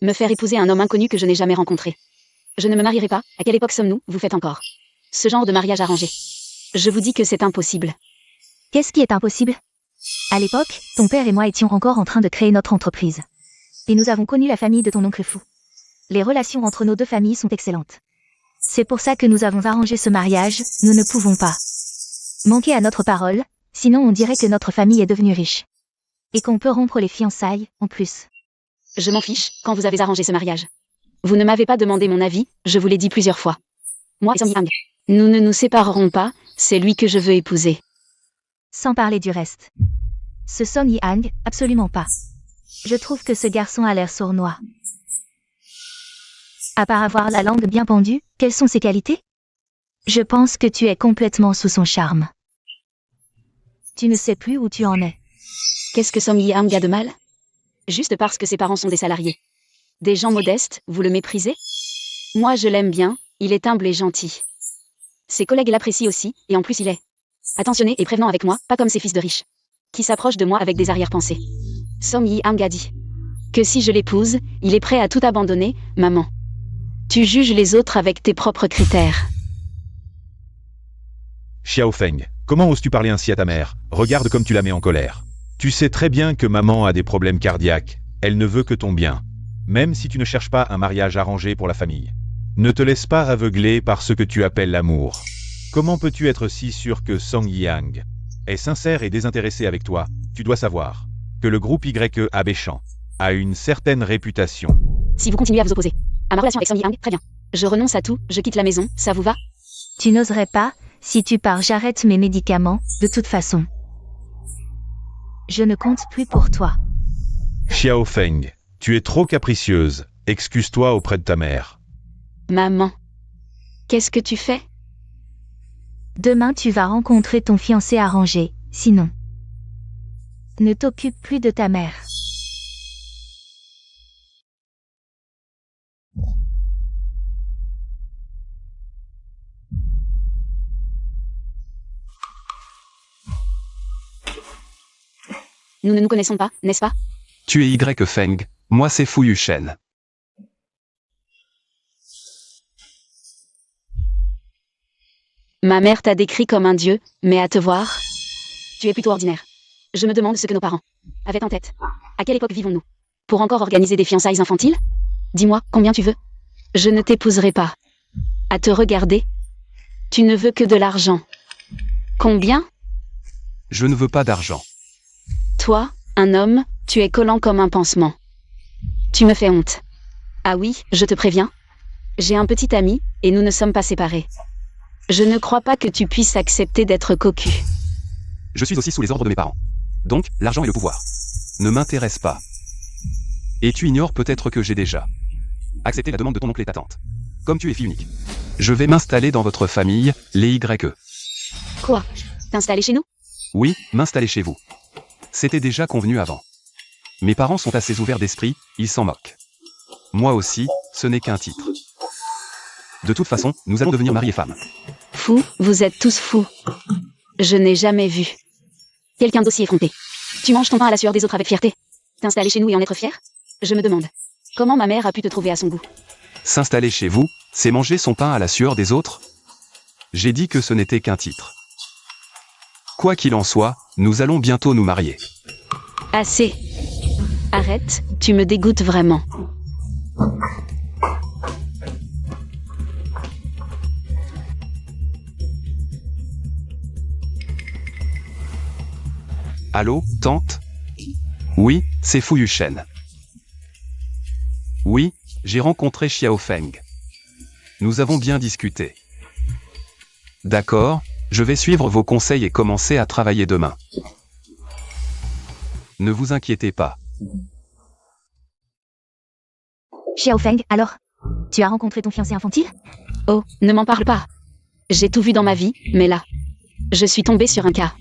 Me faire épouser un homme inconnu que je n'ai jamais rencontré. Je ne me marierai pas. À quelle époque sommes-nous? Vous faites encore ce genre de mariage arrangé. Je vous dis que c'est impossible. Qu'est-ce qui est impossible? À l'époque, ton père et moi étions encore en train de créer notre entreprise. Et nous avons connu la famille de ton oncle fou. Les relations entre nos deux familles sont excellentes. C'est pour ça que nous avons arrangé ce mariage, nous ne pouvons pas manquer à notre parole, sinon on dirait que notre famille est devenue riche. Et qu'on peut rompre les fiançailles, en plus. Je m'en fiche, quand vous avez arrangé ce mariage. Vous ne m'avez pas demandé mon avis, je vous l'ai dit plusieurs fois. Moi et Song Yi-hang, nous ne nous séparerons pas, c'est lui que je veux épouser. Sans parler du reste. Ce Song Yi-hang, absolument pas. Je trouve que ce garçon a l'air sournois. À part avoir la langue bien pendue, quelles sont ses qualités? Je pense que tu es complètement sous son charme. Tu ne sais plus où tu en es. Qu'est-ce que Song Yi-hang a de mal? Juste parce que ses parents sont des salariés. Des gens modestes, vous le méprisez? Moi je l'aime bien, il est humble et gentil. Ses collègues l'apprécient aussi, et en plus il est attentionné et prévenant avec moi, pas comme ses fils de riches, qui s'approchent de moi avec des arrière-pensées. Song Yi-hang a dit que si je l'épouse, il est prêt à tout abandonner, maman. Tu juges les autres avec tes propres critères. Xiaofeng, comment oses-tu parler ainsi à ta mère? Regarde comme tu la mets en colère. Tu sais très bien que maman a des problèmes cardiaques, elle ne veut que ton bien. Même si tu ne cherches pas un mariage arrangé pour la famille. Ne te laisse pas aveugler par ce que tu appelles l'amour. Comment peux-tu être si sûr que Song Yi-hang est sincère et désintéressé avec toi? Tu dois savoir que le groupe YE Abéchan a une certaine réputation. Si vous continuez à vous opposer à ma relation avec Song Yi-hang, très bien. Je renonce à tout, je quitte la maison, ça vous va? Tu n'oserais pas, si tu pars j'arrête mes médicaments, de toute façon. Je ne compte plus pour toi. Xiaofeng, tu es trop capricieuse, excuse-toi auprès de ta mère. Maman, qu'est-ce que tu fais? Demain tu vas rencontrer ton fiancé arrangé, sinon. Ne t'occupe plus de ta mère. Nous ne nous connaissons pas, n'est-ce pas? Tu es Y Feng, moi c'est Fu Yushen. Ma mère t'a décrit comme un dieu, mais à te voir, tu es plutôt ordinaire. Je me demande ce que nos parents avaient en tête. À quelle époque vivons-nous? Pour encore organiser des fiançailles infantiles? Dis-moi, combien tu veux? Je ne t'épouserai pas. À te regarder, tu ne veux que de l'argent. Combien? Je ne veux pas d'argent. Toi, un homme, tu es collant comme un pansement. Tu me fais honte. Ah oui, je te préviens. J'ai un petit ami, et nous ne sommes pas séparés. Je ne crois pas que tu puisses accepter d'être cocu. Je suis aussi sous les ordres de mes parents. Donc, l'argent et le pouvoir ne m'intéressent pas. Et tu ignores peut-être que j'ai déjà accepté la demande de ton oncle et ta tante. Comme tu es fille unique, je vais m'installer dans votre famille, les YE. Quoi? T'installer chez nous? Oui, m'installer chez vous. C'était déjà convenu avant. Mes parents sont assez ouverts d'esprit, ils s'en moquent. Moi aussi, ce n'est qu'un titre. De toute façon, nous allons devenir mari et femme. Fou, vous êtes tous fous. Je n'ai jamais vu quelqu'un d'aussi effronté. Tu manges ton pain à la sueur des autres avec fierté. T'installer chez nous et en être fier? Je me demande comment ma mère a pu te trouver à son goût. S'installer chez vous, c'est manger son pain à la sueur des autres? J'ai dit que ce n'était qu'un titre. Quoi qu'il en soit, nous allons bientôt nous marier. Assez. Arrête, tu me dégoûtes vraiment. Allô, tante? Oui, c'est Fu Yushen. Oui, j'ai rencontré Xiaofeng. Nous avons bien discuté. D'accord, je vais suivre vos conseils et commencer à travailler demain. Ne vous inquiétez pas. Xiaofeng, alors? Tu as rencontré ton fiancé infantile? Oh, ne m'en parle pas. J'ai tout vu dans ma vie, mais là, je suis tombée sur un cas.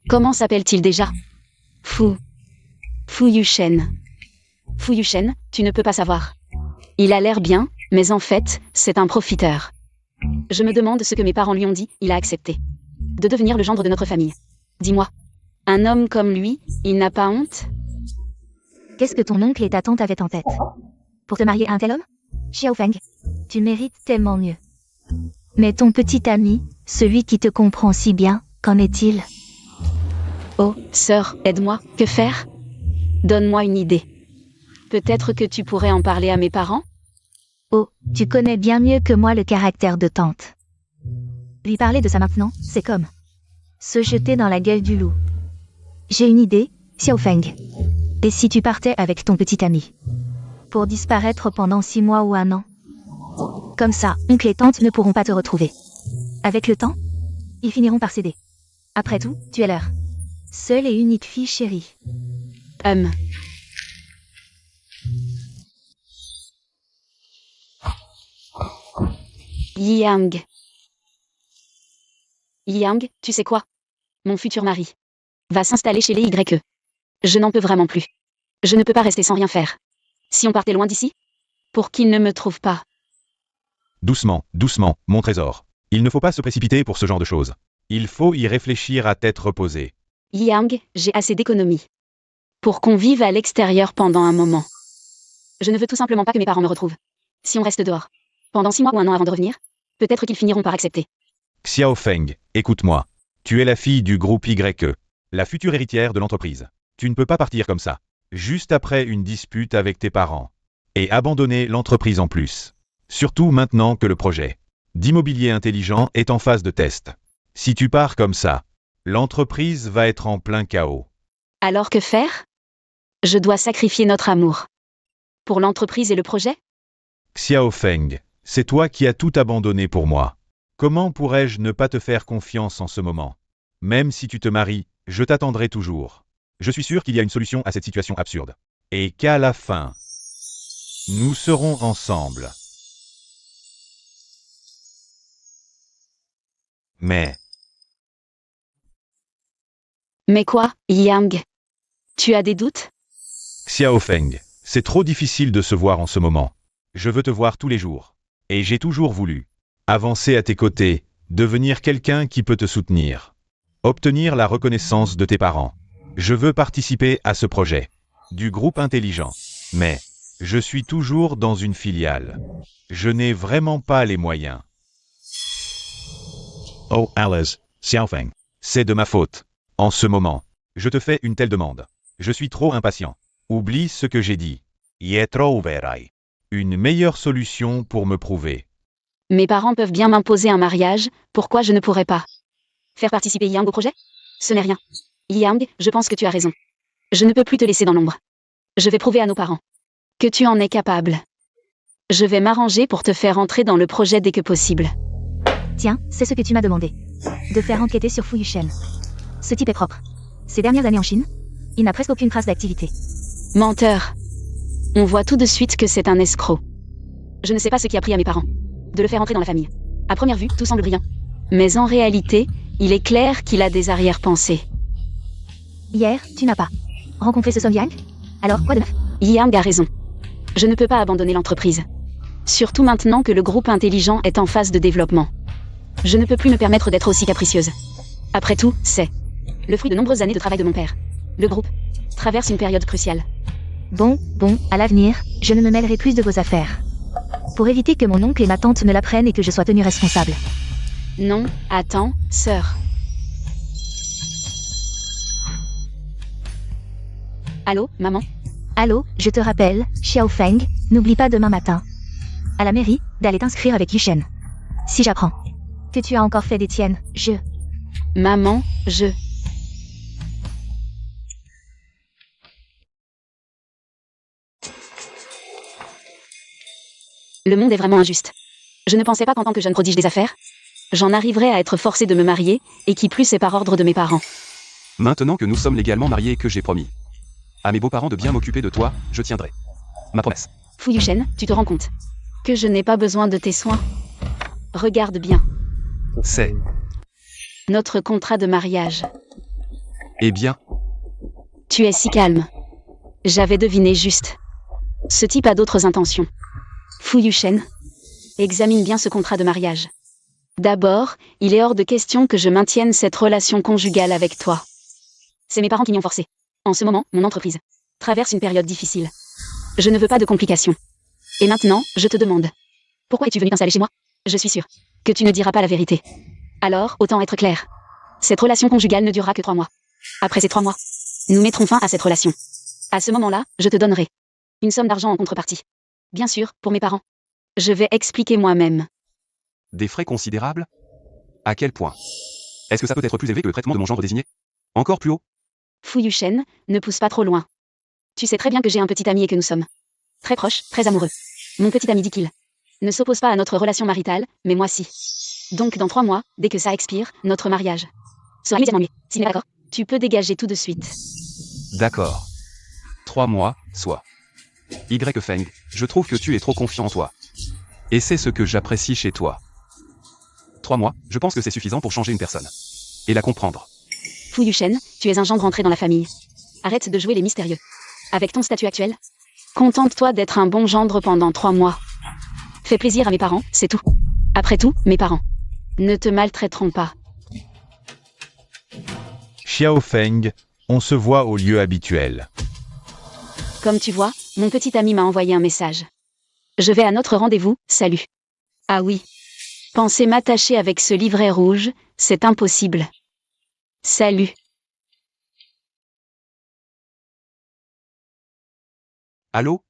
Comment s'appelle-t-il déjà? Fu Yushen. Fu Yushen, tu ne peux pas savoir. Il a l'air bien, mais en fait, c'est un profiteur. Je me demande ce que mes parents lui ont dit, il a accepté. De devenir le gendre de notre famille. Dis-moi, un homme comme lui, il n'a pas honte? Qu'est-ce que ton oncle et ta tante avaient en tête? pour te marier à un tel homme? Xiaofeng, tu mérites tellement mieux. Mais ton petit ami, celui qui te comprend si bien, qu'en est-il? Oh, sœur, aide-moi, que faire? Donne-moi une idée. Peut-être que tu pourrais en parler à mes parents? Oh, tu connais bien mieux que moi le caractère de tante. Lui parler de ça maintenant, c'est comme se jeter dans la gueule du loup. J'ai une idée, Xiaofeng. Et si tu partais avec ton petit ami? Pour disparaître pendant 6 mois ou 1 an? Comme ça, oncle et tante ne pourront pas te retrouver. Avec le temps, ils finiront par céder. Après tout, tu es leur seule et unique fille chérie. Yang. Yang, tu sais quoi? Mon futur mari va s'installer chez les YE. Je n'en peux vraiment plus. Je ne peux pas rester sans rien faire. Si on partait loin d'ici? Pour qu'il ne me trouve pas. Doucement, doucement, mon trésor. Il ne faut pas se précipiter pour ce genre de choses. Il faut y réfléchir à tête reposée. Yang, j'ai assez d'économies pour qu'on vive à l'extérieur pendant un moment. Je ne veux tout simplement pas que mes parents me retrouvent. Si on reste dehors pendant 6 mois ou 1 an avant de revenir, peut-être qu'ils finiront par accepter. Xiaofeng, écoute-moi. Tu es la fille du groupe YE, la future héritière de l'entreprise. Tu ne peux pas partir comme ça, juste après une dispute avec tes parents, et abandonner l'entreprise en plus. Surtout maintenant que le projet d'immobilier intelligent est en phase de test. Si tu pars comme ça, l'entreprise va être en plein chaos. Alors que faire? Je dois sacrifier notre amour pour l'entreprise et le projet? Xiaofeng, c'est toi qui as tout abandonné pour moi. Comment pourrais-je ne pas te faire confiance en ce moment? Même si tu te maries, je t'attendrai toujours. Je suis sûr qu'il y a une solution à cette situation absurde. Et qu'à la fin, nous serons ensemble. Mais quoi, Yang? Tu as des doutes? Xiaofeng, c'est trop difficile de se voir en ce moment. Je veux te voir tous les jours. Et j'ai toujours voulu avancer à tes côtés, devenir quelqu'un qui peut te soutenir. Obtenir la reconnaissance de tes parents. Je veux participer à ce projet du groupe intelligent. Mais je suis toujours dans une filiale. Je n'ai vraiment pas les moyens. Oh, Alice, Xiaofeng. C'est de ma faute. En ce moment, je te fais une telle demande. Je suis trop impatient. Oublie ce que j'ai dit. Une meilleure solution pour me prouver. Mes parents peuvent bien m'imposer un mariage, pourquoi je ne pourrais pas faire participer Yang au projet? Ce n'est rien. Yang, je pense que tu as raison. Je ne peux plus te laisser dans l'ombre. Je vais prouver à nos parents que tu en es capable. Je vais m'arranger pour te faire entrer dans le projet dès que possible. Tiens, c'est ce que tu m'as demandé. De faire enquêter sur Fu Yushen. Ce type est propre. Ces dernières années en Chine, il n'a presque aucune trace d'activité. Menteur. On voit tout de suite que c'est un escroc. Je ne sais pas ce qui a pris à mes parents de le faire entrer dans la famille. À première vue, tout semble brillant. Mais en réalité, il est clair qu'il a des arrière-pensées. Hier, tu n'as pas rencontré ce Song Yang? Alors, quoi de neuf? Yang a raison. Je ne peux pas abandonner l'entreprise. Surtout maintenant que le groupe intelligent est en phase de développement. Je ne peux plus me permettre d'être aussi capricieuse. Après tout, c'est le fruit de nombreuses années de travail de mon père. Le groupe traverse une période cruciale. Bon, à l'avenir, je ne me mêlerai plus de vos affaires. Pour éviter que mon oncle et ma tante ne l'apprennent et que je sois tenue responsable. Non, attends, sœur. Allô, maman? Allô, je te rappelle, Xiaofeng, n'oublie pas demain matin, à la mairie, d'aller t'inscrire avec Yushen. Si j'apprends que tu as encore fait des tiennes, Maman, Le monde est vraiment injuste. Je ne pensais pas qu'en tant que jeune prodige des affaires, j'en arriverais à être forcée de me marier, et qui plus est par ordre de mes parents. Maintenant que nous sommes légalement mariés et que j'ai promis à mes beaux-parents de bien m'occuper de toi, je tiendrai ma promesse. Fu Yushen, tu te rends compte que je n'ai pas besoin de tes soins? Regarde bien. C'est Notre contrat de mariage. Eh bien, Tu es si calme. J'avais deviné juste. Ce type a d'autres intentions. Fu Yushen, examine bien ce contrat de mariage. D'abord, il est hors de question que je maintienne cette relation conjugale avec toi. C'est mes parents qui m'y ont forcé. En ce moment, mon entreprise traverse une période difficile. Je ne veux pas de complications. Et maintenant, je te demande. Pourquoi es-tu venu t'installer chez moi? Je suis sûre que tu ne diras pas la vérité. Alors, autant être clair. Cette relation conjugale ne durera que 3 mois. Après ces 3 mois, nous mettrons fin à cette relation. À ce moment-là, je te donnerai une somme d'argent en contrepartie. Bien sûr, pour mes parents. Je vais expliquer moi-même. Des frais considérables? À quel point? Est-ce que ça peut être plus élevé que le traitement de mon gendre désigné? Encore plus haut? Fu Yushen, ne pousse pas trop loin. Tu sais très bien que j'ai un petit ami et que nous sommes très proches, très amoureux. Mon petit ami dit qu'il ne s'oppose pas à notre relation maritale, mais moi si. Donc dans 3 mois, dès que ça expire, notre mariage sera immédiatement annulé. S'il n'est pas d'accord, tu peux dégager tout de suite. D'accord. 3 mois, soit. Y. Feng, je trouve que tu es trop confiant en toi. Et c'est ce que j'apprécie chez toi. 3 mois, je pense que c'est suffisant pour changer une personne. Et la comprendre. Fu Yushen, tu es un gendre entré dans la famille. Arrête de jouer les mystérieux. Avec ton statut actuel, contente-toi d'être un bon gendre pendant 3 mois. Fais plaisir à mes parents, c'est tout. Après tout, mes parents ne te maltraiteront pas. Xiao Feng, on se voit au lieu habituel. Comme tu vois, mon petit ami m'a envoyé un message. Je vais à notre rendez-vous, salut. Ah oui. Penser m'attacher avec ce livret rouge, c'est impossible. Salut. Allô?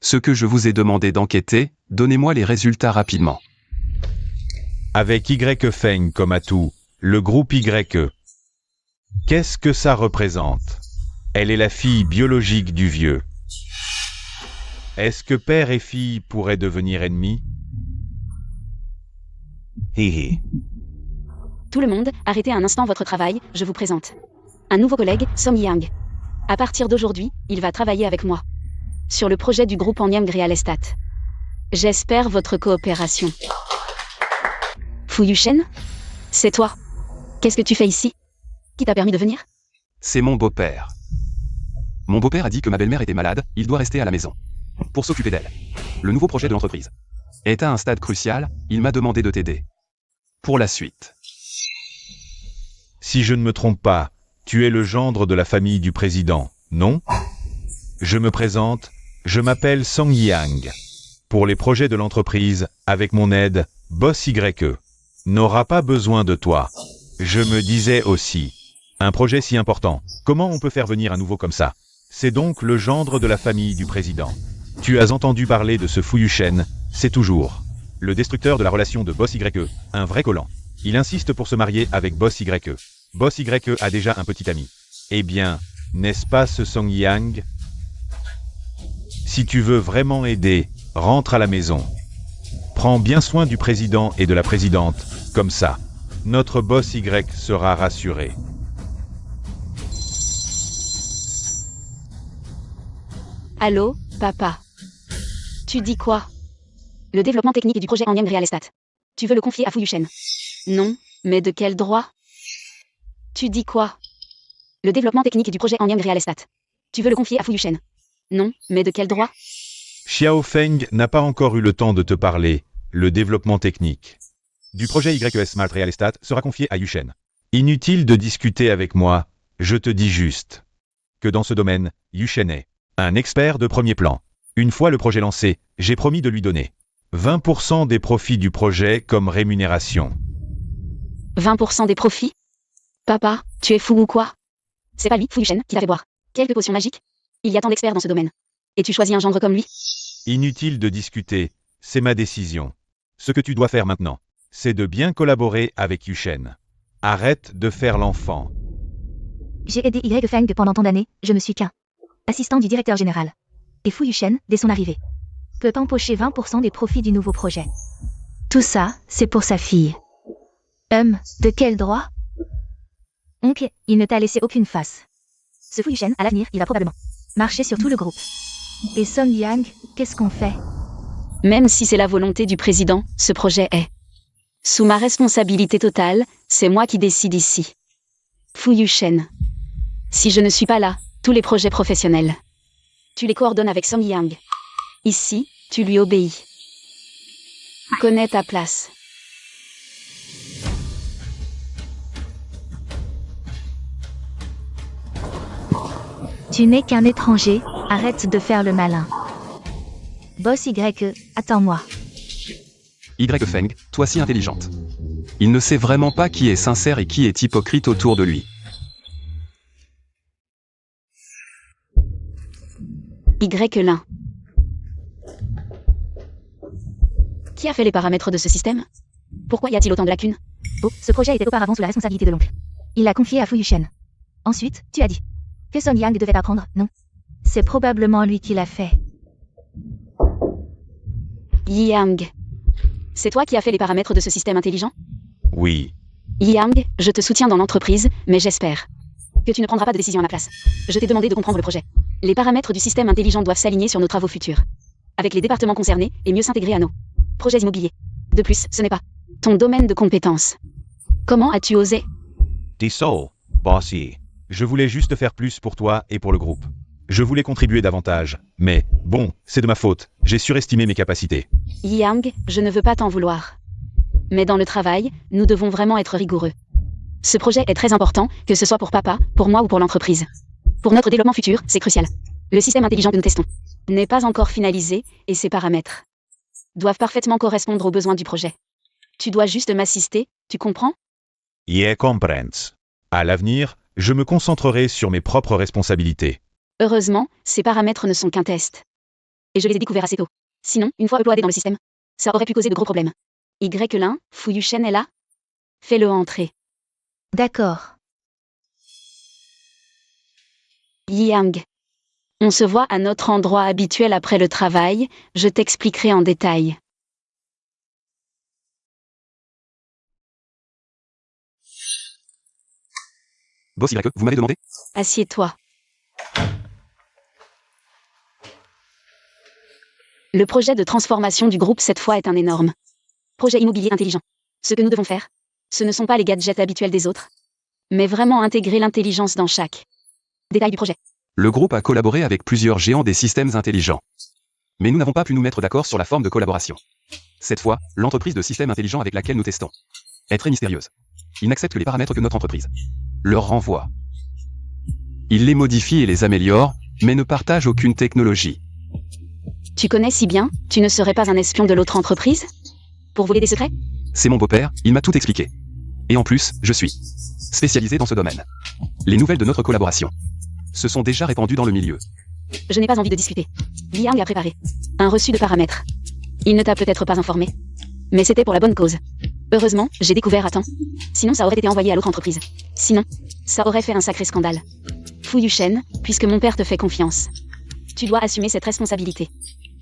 Ce que je vous ai demandé d'enquêter, donnez-moi les résultats rapidement. Avec Y Feng comme atout, le groupe YE. Qu'est-ce que ça représente? Elle est la fille biologique du vieux. Est-ce que père et fille pourraient devenir ennemis? Hihi. Tout le monde, arrêtez un instant votre travail, je vous présente un nouveau collègue, Song Yang. À partir d'aujourd'hui, il va travailler avec moi sur le projet du groupe Anyang Real Estate. J'espère votre coopération. Fu Yushen? C'est toi. Qu'est-ce que tu fais ici? Qui t'a permis de venir? C'est mon beau-père. Mon beau-père a dit que ma belle-mère était malade, il doit rester à la maison. Pour s'occuper d'elle. Le nouveau projet de l'entreprise est à un stade crucial, il m'a demandé de t'aider. Pour la suite. Si je ne me trompe pas, tu es le gendre de la famille du président, non? Je me présente, je m'appelle Song Yang. Pour les projets de l'entreprise, avec mon aide, Boss YE n'aura pas besoin de toi. Je me disais aussi, un projet si important, comment on peut faire venir un nouveau comme ça? C'est donc le gendre de la famille du président. Tu as entendu parler de ce Fu Yushen, c'est toujours le destructeur de la relation de Boss YE, un vrai collant. Il insiste pour se marier avec Boss YE. Boss YE a déjà un petit ami. Eh bien, n'est-ce pas ce Song Yang? Si tu veux vraiment aider, rentre à la maison. Prends bien soin du président et de la présidente, comme ça. Notre Boss Y sera rassuré. Allô, papa. Tu dis quoi? Le développement technique du projet Anyang Real Estate. Tu veux le confier à Fu Yushen? Non, mais de quel droit? Tu dis quoi? Le développement technique du projet Anyang Real Estate. Tu veux le confier à Fu Yushen? Non, mais de quel droit? Xiao Feng n'a pas encore eu le temps de te parler. Le développement technique du projet YE Smart Real Estate sera confié à Yushen. Inutile de discuter avec moi, je te dis juste que dans ce domaine, Yushen est un expert de premier plan. Une fois le projet lancé, j'ai promis de lui donner 20% des profits du projet comme rémunération. 20% des profits? Papa, tu es fou ou quoi? C'est pas lui, Fu Yushen, qui t'a fait boire quelques potions magiques? Il y a tant d'experts dans ce domaine. Et tu choisis un gendre comme lui? Inutile de discuter, c'est ma décision. Ce que tu dois faire maintenant, c'est de bien collaborer avec Yushen. Arrête de faire l'enfant. J'ai aidé Y Feng pendant tant d'années, je me suis qu'un assistant du directeur général. Et Fu Yushen, dès son arrivée, peut empocher 20% des profits du nouveau projet. Tout ça, c'est pour sa fille. De quel droit? Donc, il ne t'a laissé aucune face. Ce Fu Yushen, à l'avenir, il va probablement marcher sur tout le groupe. Et Song Yang, qu'est-ce qu'on fait? Même si c'est la volonté du président, ce projet est sous ma responsabilité totale, c'est moi qui décide ici. Fu Yushen. Si je ne suis pas là, tous les projets professionnels, tu les coordonnes avec Song Yang. Ici, tu lui obéis. Connais ta place. Tu n'es qu'un étranger, arrête de faire le malin. Boss Y, attends-moi. Y Feng, toi si intelligente. Il ne sait vraiment pas qui est sincère et qui est hypocrite autour de lui. Y-Lin. Qui a fait les paramètres de ce système? Pourquoi y a-t-il autant de lacunes? Oh, ce projet était auparavant sous la responsabilité de l'oncle. Il l'a confié à Fu Yushen. Ensuite, tu as dit que Song Yang devait apprendre, non? C'est probablement lui qui l'a fait. Yang. C'est toi qui as fait les paramètres de ce système intelligent? Oui. Yang, je te soutiens dans l'entreprise, mais j'espère que tu ne prendras pas de décision à ma place. Je t'ai demandé de comprendre le projet. Les paramètres du système intelligent doivent s'aligner sur nos travaux futurs, avec les départements concernés, et mieux s'intégrer à nos projets immobiliers. De plus, ce n'est pas ton domaine de compétence. Comment as-tu osé? Tissot, Bossy. Je voulais juste faire plus pour toi et pour le groupe. Je voulais contribuer davantage, mais bon, c'est de ma faute, j'ai surestimé mes capacités. Yang, je ne veux pas t'en vouloir. Mais dans le travail, nous devons vraiment être rigoureux. Ce projet est très important, que ce soit pour papa, pour moi ou pour l'entreprise. Pour notre développement futur, c'est crucial. Le système intelligent que nous testons n'est pas encore finalisé, et ses paramètres doivent parfaitement correspondre aux besoins du projet. Tu dois juste m'assister, tu comprends? Yeah, comprends. À l'avenir, je me concentrerai sur mes propres responsabilités. Heureusement, ces paramètres ne sont qu'un test. Et je les ai découverts assez tôt. Sinon, une fois uploadés dans le système, ça aurait pu causer de gros problèmes. Y-Lin, Fu Yushen est là? Fais-le entrer. D'accord. Yang. On se voit à notre endroit habituel après le travail, je t'expliquerai en détail. Boss Y, vous m'avez demandé? Assieds-toi. Le projet de transformation du groupe cette fois est un énorme projet immobilier intelligent. Ce que nous devons faire, ce ne sont pas les gadgets habituels des autres, mais vraiment intégrer l'intelligence dans chaque détail du projet. Le groupe a collaboré avec plusieurs géants des systèmes intelligents. Mais nous n'avons pas pu nous mettre d'accord sur la forme de collaboration. Cette fois, l'entreprise de systèmes intelligents avec laquelle nous testons est très mystérieuse. Ils n'acceptent que les paramètres que notre entreprise leur renvoie. Ils les modifient et les améliorent, mais ne partagent aucune technologie. Tu connais si bien, tu ne serais pas un espion de l'autre entreprise? Pour voler des secrets? C'est mon beau-père, il m'a tout expliqué. Et en plus, je suis spécialisé dans ce domaine. Les nouvelles de notre collaboration se sont déjà répandues dans le milieu. Je n'ai pas envie de discuter. Liang a préparé un reçu de paramètres. Il ne t'a peut-être pas informé, mais c'était pour la bonne cause. Heureusement, j'ai découvert à temps. Sinon, ça aurait été envoyé à l'autre entreprise. Sinon, ça aurait fait un sacré scandale. Fu Yushen, puisque mon père te fait confiance, tu dois assumer cette responsabilité.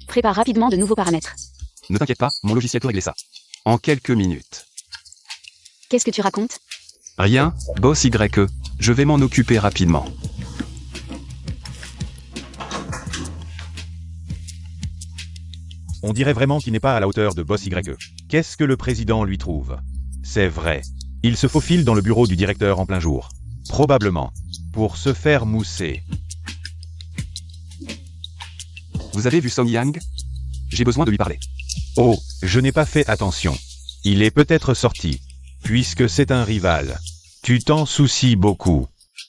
Prépare rapidement de nouveaux paramètres. Ne t'inquiète pas, mon logiciel peut régler ça. En quelques minutes. Qu'est-ce que tu racontes? Rien, Boss Y, je vais m'en occuper rapidement. On dirait vraiment qu'il n'est pas à la hauteur de Boss Y. Qu'est-ce que le président lui trouve? C'est vrai. Il se faufile dans le bureau du directeur en plein jour. Probablement. Pour se faire mousser. Vous avez vu Song Yang? J'ai besoin de lui parler. Oh, je n'ai pas fait attention. Il est peut-être sorti. Puisque c'est un rival. Tu t'en soucies beaucoup.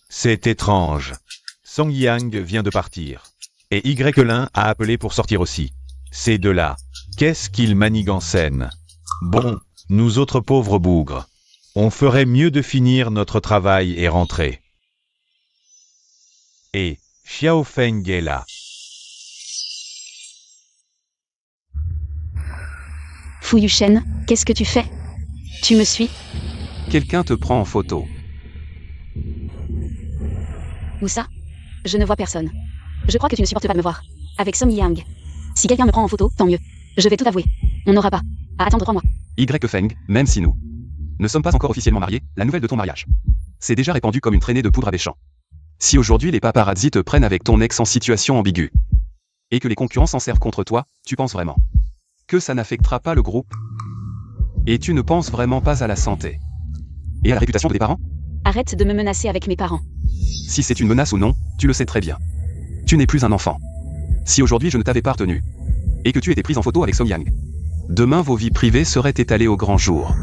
C'est étrange. Song Yang vient de partir. Et Y-Lin a appelé pour sortir aussi. Ces deux-là, qu'est-ce qu'ils manigent en scène? Bon, nous autres pauvres bougres, on ferait mieux de finir notre travail et rentrer. Et Xiao Feng est là. Fu Yushen, qu'est-ce que tu fais? Tu me suis? Quelqu'un te prend en photo. Où ça? Je ne vois personne. Je crois que tu ne supportes pas de me voir. Avec Song Yang. Si quelqu'un me prend en photo, tant mieux. Je vais tout avouer. On n'aura pas à attendre 3 mois. Y Feng, même si nous ne sommes pas encore officiellement mariés, la nouvelle de ton mariage s'est déjà répandue comme une traînée de poudre à Béchamp. Si aujourd'hui les paparazzi te prennent avec ton ex en situation ambiguë, et que les concurrents s'en servent contre toi, tu penses vraiment que ça n'affectera pas le groupe? Et tu ne penses vraiment pas à la santé et à la réputation de tes parents? Arrête de me menacer avec mes parents. Si c'est une menace ou non, tu le sais très bien. Tu n'es plus un enfant. Si aujourd'hui je ne t'avais pas retenu, et que tu étais prise en photo avec Song Yang, demain vos vies privées seraient étalées au grand jour.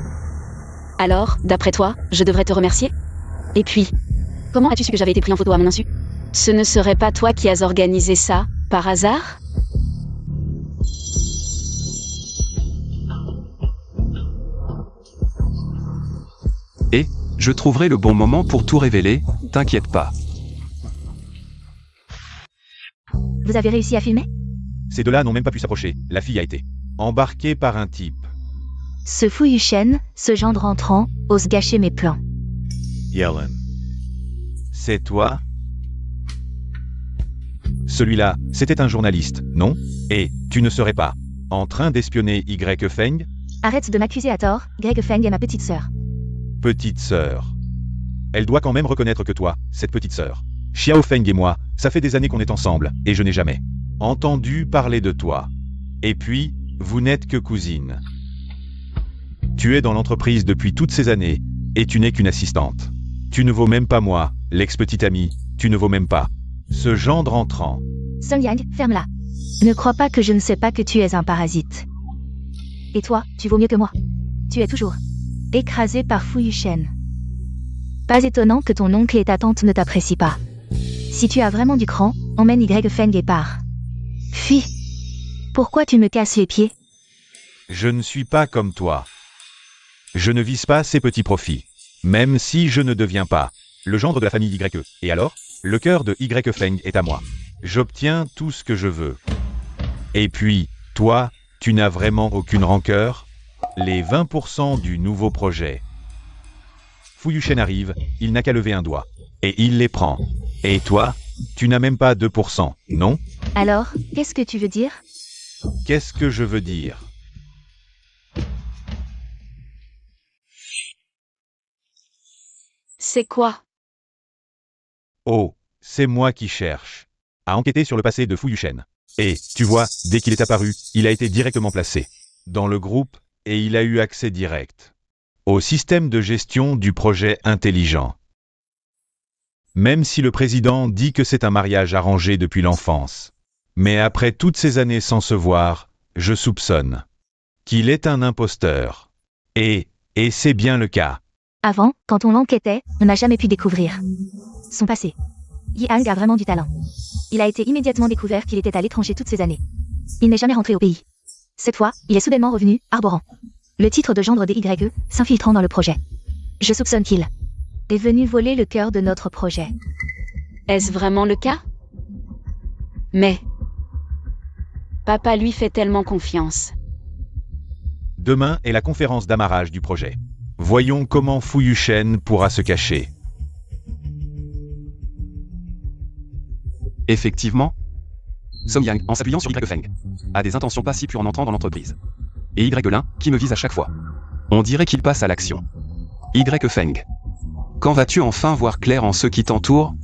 Alors, d'après toi, je devrais te remercier? Et puis, comment as-tu su que j'avais été pris en photo à mon insu? Ce ne serait pas toi qui as organisé ça, par hasard? Je trouverai le bon moment pour tout révéler, t'inquiète pas. Vous avez réussi à filmer? Ces deux-là n'ont même pas pu s'approcher. La fille a été embarquée par un type. Ce Fu Yuchen, ce gendre entrant, ose gâcher mes plans. Yellen. C'est toi? Celui-là, c'était un journaliste, non? Et tu ne serais pas en train d'espionner Y Feng? Arrête de m'accuser à tort, Greg Feng est ma petite sœur. Petite sœur. Elle doit quand même reconnaître que toi, cette petite sœur, Xiao Feng et moi, ça fait des années qu'on est ensemble, et je n'ai jamais entendu parler de toi. Et puis, vous n'êtes que cousine. Tu es dans l'entreprise depuis toutes ces années, et tu n'es qu'une assistante. Tu ne vaux même pas moi, l'ex-petite amie, tu ne vaux même pas ce gendre entrant. Song Yang, ferme-la. Ne crois pas que je ne sais pas que tu es un parasite. Et toi, tu vaux mieux que moi. Tu es toujours écrasé par Fu Yuchen. Pas étonnant que ton oncle et ta tante ne t'apprécient pas. Si tu as vraiment du cran, emmène Y Feng et pars. Fuis. Pourquoi tu me casses les pieds? Je ne suis pas comme toi. Je ne vise pas ces petits profits. Même si je ne deviens pas le gendre de la famille YE. Et alors, le cœur de Y Feng est à moi. J'obtiens tout ce que je veux. Et puis, toi, tu n'as vraiment aucune rancœur? Les 20% du nouveau projet. Fu Yuchen arrive, il n'a qu'à lever un doigt. Et il les prend. Et toi, tu n'as même pas 2%, non? Alors, qu'est-ce que tu veux dire? Qu'est-ce que je veux dire? C'est quoi? Oh, c'est moi qui cherche à enquêter sur le passé de Fu Yuchen. Et, tu vois, dès qu'il est apparu, il a été directement placé dans le groupe, et il a eu accès direct au système de gestion du projet intelligent. Même si le président dit que c'est un mariage arrangé depuis l'enfance. Mais après toutes ces années sans se voir, je soupçonne qu'il est un imposteur. Et c'est bien le cas. Avant, quand on l'enquêtait, on n'a jamais pu découvrir son passé. Yang a vraiment du talent. Il a été immédiatement découvert qu'il était à l'étranger toutes ces années. Il n'est jamais rentré au pays. Cette fois, il est soudainement revenu, arborant le titre de gendre des YE, s'infiltrant dans le projet. Je soupçonne qu'il est venu voler le cœur de notre projet. Est-ce vraiment le cas? Mais papa lui fait tellement confiance. Demain est la conférence d'amarrage du projet. Voyons comment Fu Yuchen pourra se cacher. Effectivement, Song Yang, en s'appuyant sur Y Feng, a des intentions pas si pures en entrant dans l'entreprise. Et Y-Lin, qui me vise à chaque fois. On dirait qu'il passe à l'action. Y Feng. Quand vas-tu enfin voir clair en ceux qui t'entourent?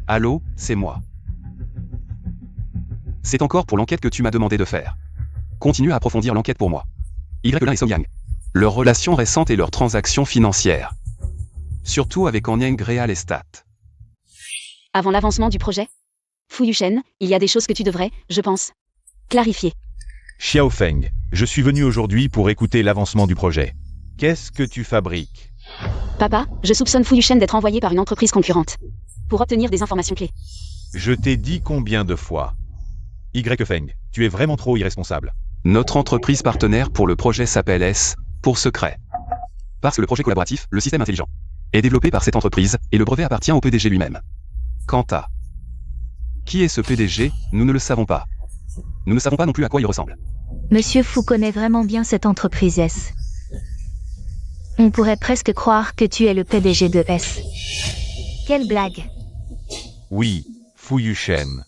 Allô, c'est moi. C'est encore pour l'enquête que tu m'as demandé de faire. Continue à approfondir l'enquête pour moi. Y-Lin et Song Yang. Leurs relations récentes et leurs transactions financières. Surtout avec Anyang Real Estate. Avant l'avancement du projet, Fu Yuchen, il y a des choses que tu devrais, je pense, clarifier. Xiao Feng, je suis venu aujourd'hui pour écouter l'avancement du projet. Qu'est-ce que tu fabriques? Papa, je soupçonne Fu Yuchen d'être envoyé par une entreprise concurrente pour obtenir des informations clés. Je t'ai dit combien de fois? Y Feng, tu es vraiment trop irresponsable. Notre entreprise partenaire pour le projet s'appelle S, pour secret. Parce que le projet collaboratif, le système intelligent, est développé par cette entreprise, et le brevet appartient au PDG lui-même. Quant à qui est ce PDG, nous ne le savons pas. Nous ne savons pas non plus à quoi il ressemble. Monsieur Fu connaît vraiment bien cette entreprise S. On pourrait presque croire que tu es le PDG de S. Quelle blague! Oui, Fu Yuchen.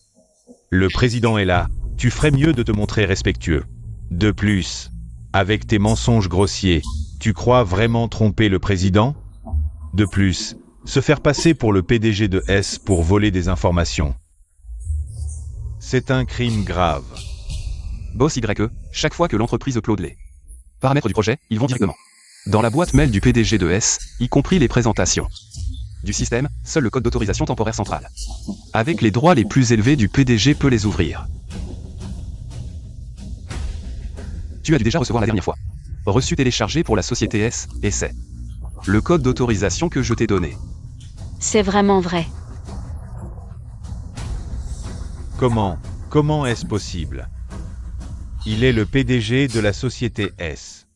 Le président est là, tu ferais mieux de te montrer respectueux. De plus, avec tes mensonges grossiers, tu crois vraiment tromper le président? De plus, se faire passer pour le PDG de S pour voler des informations. C'est un crime grave. Boss YE, chaque fois que l'entreprise upload les paramètres du projet, ils vont directement dans la boîte mail du PDG de S, y compris les présentations du système, seul le code d'autorisation temporaire centrale, avec les droits les plus élevés du PDG peut les ouvrir. Tu as dû déjà recevoir la dernière fois. Reçu téléchargé pour la société S, et c'est le code d'autorisation que je t'ai donné. C'est vraiment vrai. Comment Comment est-ce possible? Il est le PDG de la société S.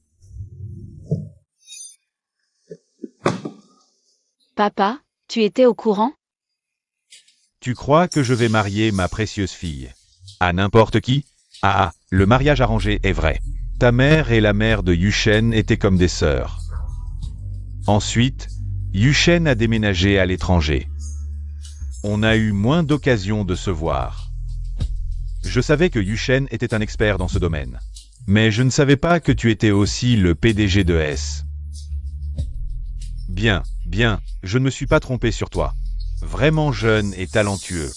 Papa, tu étais au courant? Tu crois que je vais marier ma précieuse fille à n'importe qui? Ah, le mariage arrangé est vrai. Ta mère et la mère de Yushen étaient comme des sœurs. Ensuite, Yushen a déménagé à l'étranger. On a eu moins d'occasions de se voir. Je savais que Yushen était un expert dans ce domaine. Mais je ne savais pas que tu étais aussi le PDG de S. Bien, je ne me suis pas trompé sur toi. Vraiment jeune et talentueux.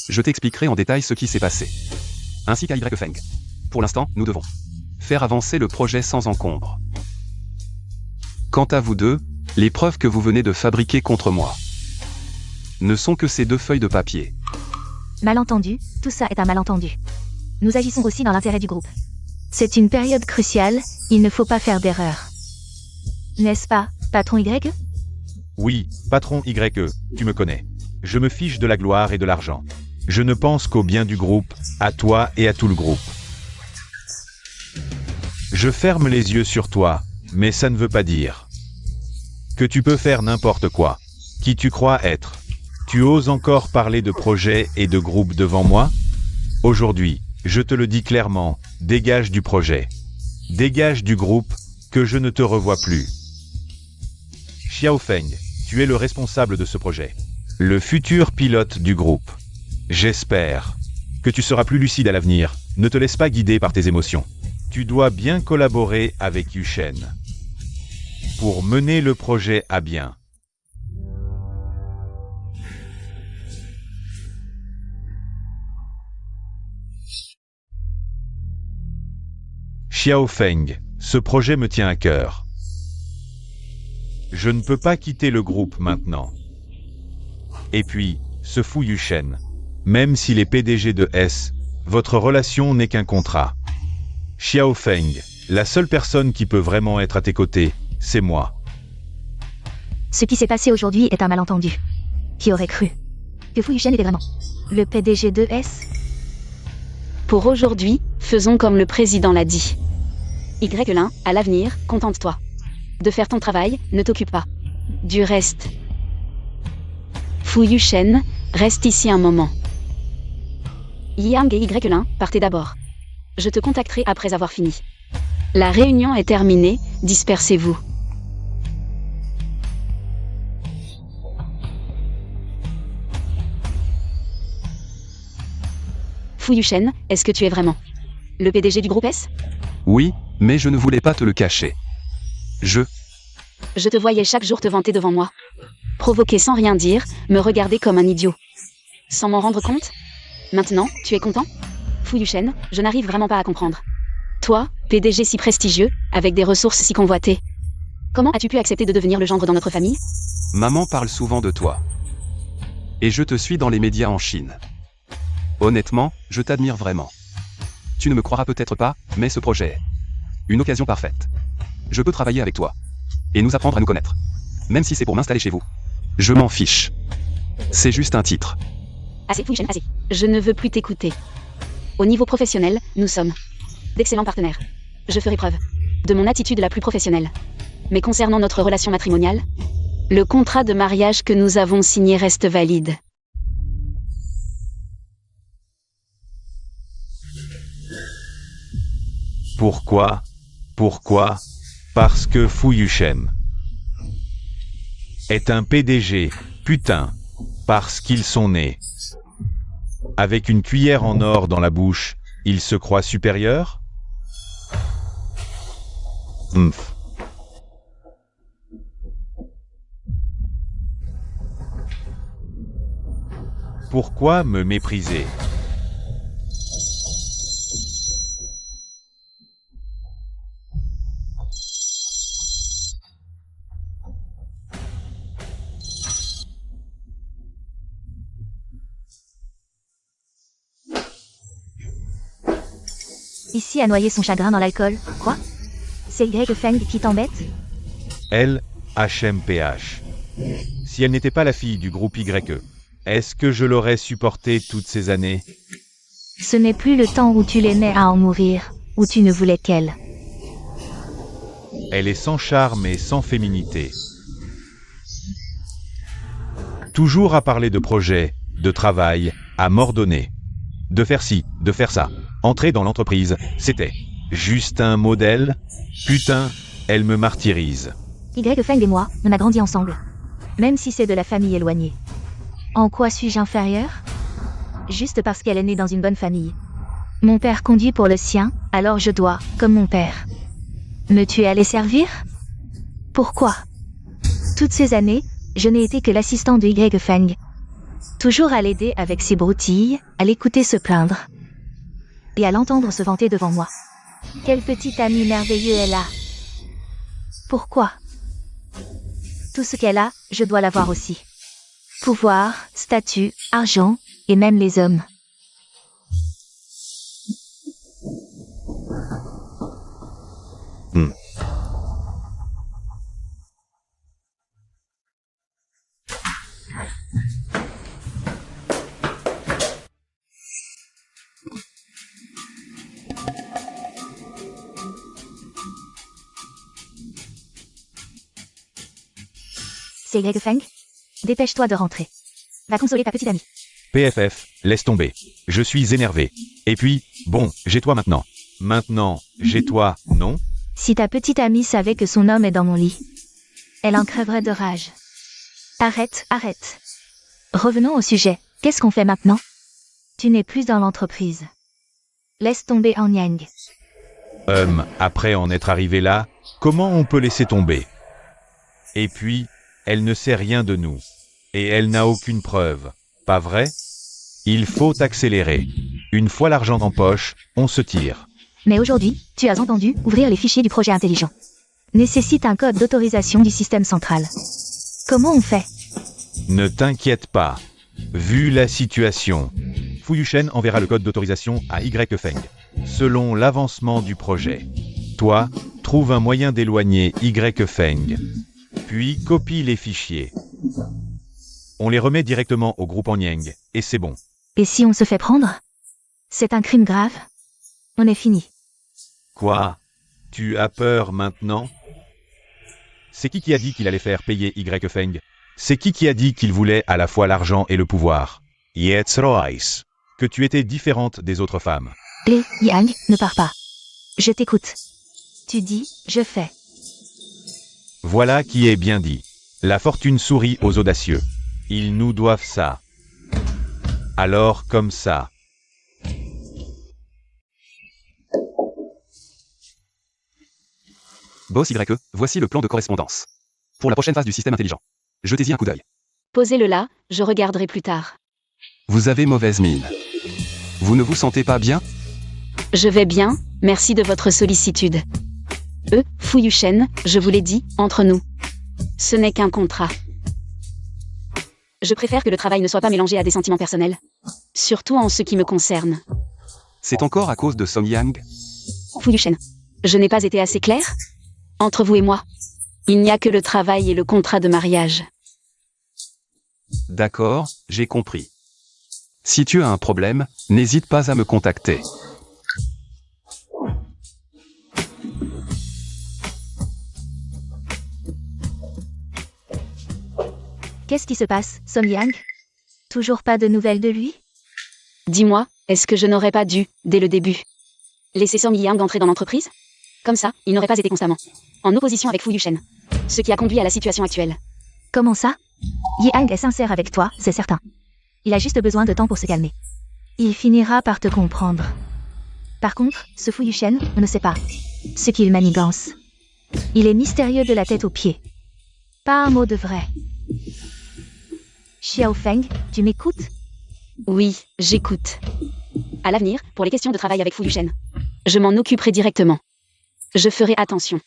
Je t'expliquerai en détail ce qui s'est passé. Ainsi qu'à Y Feng. Pour l'instant, nous devons faire avancer le projet sans encombre. Quant à vous deux, les preuves que vous venez de fabriquer contre moi ne sont que ces 2 feuilles de papier. Malentendu, tout ça est un malentendu. Nous agissons aussi dans l'intérêt du groupe. C'est une période cruciale, il ne faut pas faire d'erreur. N'est-ce pas, patron Y? Oui, patron YE, tu me connais. Je me fiche de la gloire et de l'argent. Je ne pense qu'au bien du groupe, à toi et à tout le groupe. Je ferme les yeux sur toi, mais ça ne veut pas dire que tu peux faire n'importe quoi. Qui tu crois être? Tu oses encore parler de projet et de groupe devant moi? Aujourd'hui, je te le dis clairement, dégage du projet. Dégage du groupe, que je ne te revois plus. Xiao Feng, tu es le responsable de ce projet. Le futur pilote du groupe. J'espère que tu seras plus lucide à l'avenir. Ne te laisse pas guider par tes émotions. Tu dois bien collaborer avec Yushen pour mener le projet à bien. Xiao Feng, ce projet me tient à cœur. Je ne peux pas quitter le groupe maintenant. Et puis, ce fou Yushen. Même s'il est PDG de S, votre relation n'est qu'un contrat. Xiao Feng, la seule personne qui peut vraiment être à tes côtés, c'est moi. Ce qui s'est passé aujourd'hui est un malentendu. Qui aurait cru que Fu Yushen était vraiment le PDG de S? Pour aujourd'hui, faisons comme le président l'a dit. Y-Lin, à l'avenir, contente-toi de faire ton travail, ne t'occupe pas du reste. Fu Yushen, reste ici un moment. Yang et Y-Lin, partez d'abord. Je te contacterai après avoir fini. La réunion est terminée, dispersez-vous. Fu Yushen, est-ce que tu es vraiment le PDG du groupe S? Oui, mais je ne voulais pas te le cacher. Je te voyais chaque jour te vanter devant moi. Provoquer sans rien dire, me regarder comme un idiot. Sans m'en rendre compte? Maintenant, tu es content? Fu Yushen, je n'arrive vraiment pas à comprendre. Toi, PDG si prestigieux, avec des ressources si convoitées. Comment as-tu pu accepter de devenir le gendre dans notre famille? Maman parle souvent de toi. Et je te suis dans les médias en Chine. Honnêtement, je t'admire vraiment. Tu ne me croiras peut-être pas, mais ce projet est une occasion parfaite. Je peux travailler avec toi. Et nous apprendre à nous connaître. Même si c'est pour m'installer chez vous. Je m'en fiche. C'est juste un titre. Assez, Fu Yushen, assez. Je ne veux plus t'écouter. Au niveau professionnel, nous sommes d'excellents partenaires. Je ferai preuve de mon attitude la plus professionnelle. Mais concernant notre relation matrimoniale, le contrat de mariage que nous avons signé reste valide. Pourquoi? Parce que Fu Yushen est un PDG, putain, parce qu'ils sont nés avec une cuillère en or dans la bouche, ils se croient supérieurs? Pourquoi me mépriser? Ici a noyé son chagrin dans l'alcool. Quoi? C'est Y Feng qui t'embête? Elle, HMPH. Si elle n'était pas la fille du groupe YE, est-ce que je l'aurais supporté toutes ces années? Ce n'est plus le temps où tu l'aimais à en mourir, où tu ne voulais qu'elle. Elle est sans charme et sans féminité. Toujours à parler de projet, de travail, à m'ordonner. De faire ci, de faire ça. Entrer dans l'entreprise, c'était juste un modèle. Putain, elle me martyrise. Y Feng et moi, on a grandi ensemble. Même si c'est de la famille éloignée. En quoi suis-je inférieure? Juste parce qu'elle est née dans une bonne famille. Mon père conduit pour le sien, alors je dois, comme mon père. Me tuer à les servir? Pourquoi? Toutes ces années, je n'ai été que l'assistant de Y Feng. Toujours à l'aider avec ses broutilles, à l'écouter se plaindre. Et à l'entendre se vanter devant moi. Quel petit ami merveilleux elle a. Pourquoi? Tout ce qu'elle a, je dois l'avoir aussi. Pouvoir, statut, argent, et même les hommes. C'est Y Feng? Dépêche-toi de rentrer. Va consoler ta petite amie. PFF, laisse tomber. Je suis énervé. Et puis, bon, j'ai toi maintenant. Maintenant, j'ai toi, non? Si ta petite amie savait que son homme est dans mon lit, elle en crèverait de rage. Arrête, arrête. Revenons au sujet. Qu'est-ce qu'on fait maintenant? Tu n'es plus dans l'entreprise. Laisse tomber en Yang. Après en être arrivé là, comment on peut laisser tomber? Et puis, elle ne sait rien de nous. Et elle n'a aucune preuve. Pas vrai? Il faut accélérer. Une fois l'argent en poche, on se tire. Mais aujourd'hui, tu as entendu, ouvrir les fichiers du projet intelligent nécessite un code d'autorisation du système central. Comment on fait? Ne t'inquiète pas. Vu la situation, Fu Yuchen enverra le code d'autorisation à Y Feng, selon l'avancement du projet. Toi, trouve un moyen d'éloigner Y Feng, puis copie les fichiers. On les remet directement au groupe en Yang, et c'est bon. Et si on se fait prendre? C'est un crime grave. On est fini. Quoi? Tu as peur maintenant? C'est qui a dit qu'il allait faire payer Y Feng? C'est qui a dit qu'il voulait à la fois l'argent et le pouvoir? Jetzt Royce. Que tu étais différente des autres femmes. Les Yang, ne pars pas. Je t'écoute. Tu dis, je fais. Voilà qui est bien dit. La fortune sourit aux audacieux. Ils nous doivent ça. Alors comme ça. Boss YE, voici le plan de correspondance. Pour la prochaine phase du système intelligent. Jetez-y un coup d'œil. Posez-le là, je regarderai plus tard. Vous avez mauvaise mine. Vous ne vous sentez pas bien? Je vais bien, merci de votre sollicitude. Fu Yuchen, je vous l'ai dit, entre nous. Ce n'est qu'un contrat. Je préfère que le travail ne soit pas mélangé à des sentiments personnels. Surtout en ce qui me concerne. C'est encore à cause de Song Yang? Fu Yuchen, je n'ai pas été assez claire? Entre vous et moi, il n'y a que le travail et le contrat de mariage. D'accord, j'ai compris. Si tu as un problème, n'hésite pas à me contacter. Qu'est-ce qui se passe, Song Yang? Toujours pas de nouvelles de lui? Dis-moi, est-ce que je n'aurais pas dû, dès le début, laisser Song Yang entrer dans l'entreprise? Comme ça, il n'aurait pas été constamment en opposition avec Fu Yuchen. Ce qui a conduit à la situation actuelle. Comment ça? Yang est sincère avec toi, c'est certain. Il a juste besoin de temps pour se calmer. Il finira par te comprendre. Par contre, ce Fu Yuchen, on ne sait pas ce qu'il manigance. Il est mystérieux de la tête aux pieds. Pas un mot de vrai. Xiao Feng, tu m'écoutes? Oui, j'écoute. À l'avenir, pour les questions de travail avec Fu Yuchen, je m'en occuperai directement. Je ferai attention.